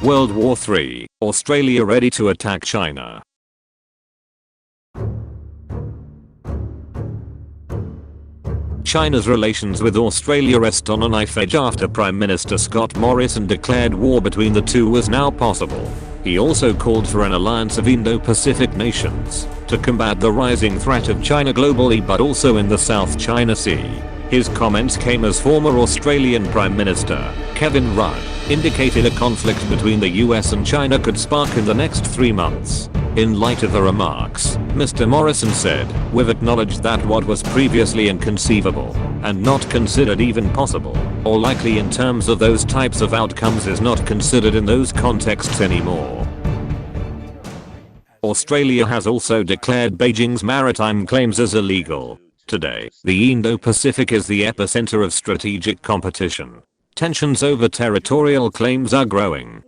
World War III, Australia ready to attack China. China's relations with Australia rest on a knife edge after Prime Minister Scott Morrison declared war between the two was now possible. He also called for an alliance of Indo-Pacific nations to combat the rising threat of China globally but also in the South China Sea. His comments came as former Australian Prime Minister, Kevin Rudd, indicated a conflict between the US and China could spark in the next 3 months. In light of the remarks, Mr. Morrison said, "We've acknowledged that what was previously inconceivable, and not considered even possible, or likely in terms of those types of outcomes is not considered in those contexts anymore." Australia has also declared Beijing's maritime claims as illegal. Today, the Indo-Pacific is the epicenter of strategic competition. Tensions over territorial claims are growing.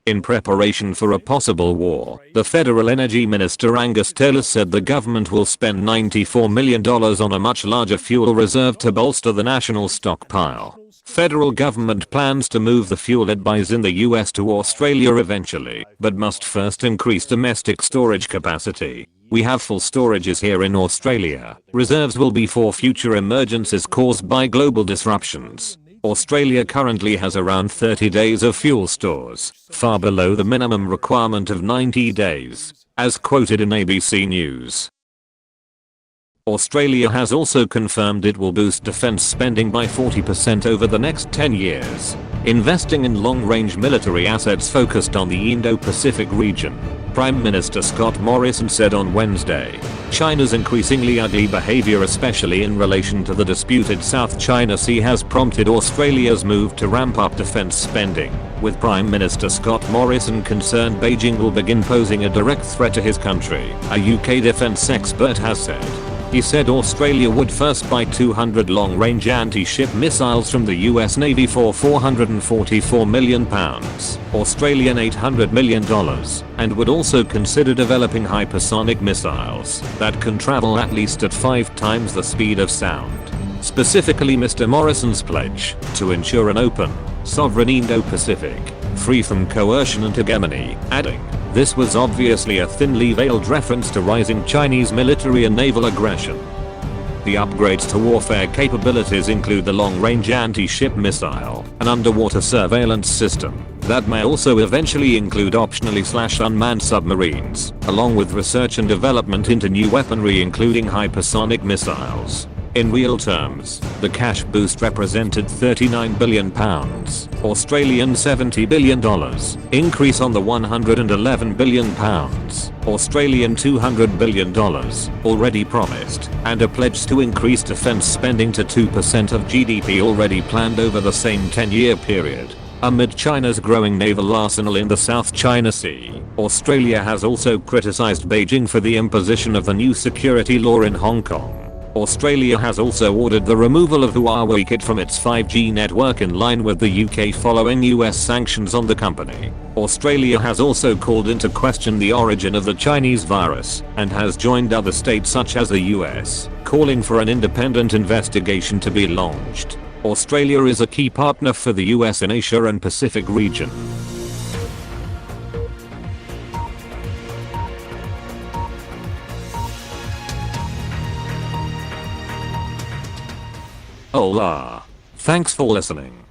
In preparation for a possible war, the Federal Energy Minister Angus Taylor said the government will spend $94 million on a much larger fuel reserve to bolster the national stockpile. Federal government plans to move the fuel it buys in the US to Australia eventually, but must first increase domestic storage capacity. "We have full storages here in Australia. Reserves will be for future emergencies caused by global disruptions. Australia currently has around 30 days of fuel stores, far below the minimum requirement of 90 days, as quoted in ABC News. Australia has also confirmed it will boost defense spending by 40% over the next 10 years, investing in long-range military assets focused on the Indo-Pacific region. Prime Minister Scott Morrison said on Wednesday, "China's increasingly ugly behaviour, especially in relation to the disputed South China Sea, has prompted Australia's move to ramp up defense spending, with Prime Minister Scott Morrison concerned Beijing will begin posing a direct threat to his country," a UK defense expert has said. He said Australia would first buy 200 long-range anti-ship missiles from the US Navy for £444 million, Australian $800 million, and would also consider developing hypersonic missiles that can travel at least at 5 times the speed of sound. Specifically, Mr. Morrison's pledge to ensure an open, sovereign Indo-Pacific, free from coercion and hegemony, adding, "This was obviously a thinly veiled reference to rising Chinese military and naval aggression." The upgrades to warfare capabilities include the long-range anti-ship missile, an underwater surveillance system that may also eventually include optionally/unmanned submarines, along with research and development into new weaponry including hypersonic missiles. In real terms, the cash boost represented £39 billion, Australian $70 billion, increase on the £111 billion, Australian $200 billion, already promised, and a pledge to increase defense spending to 2% of GDP already planned over the same 10-year period. Amid China's growing naval arsenal in the South China Sea, Australia has also criticized Beijing for the imposition of the new security law in Hong Kong. Australia has also ordered the removal of Huawei kit from its 5G network in line with the UK following US sanctions on the company. Australia has also called into question the origin of the Chinese virus and has joined other states such as the US, calling for an independent investigation to be launched. Australia is a key partner for the US in Asia and Pacific region. Hola. Thanks for listening.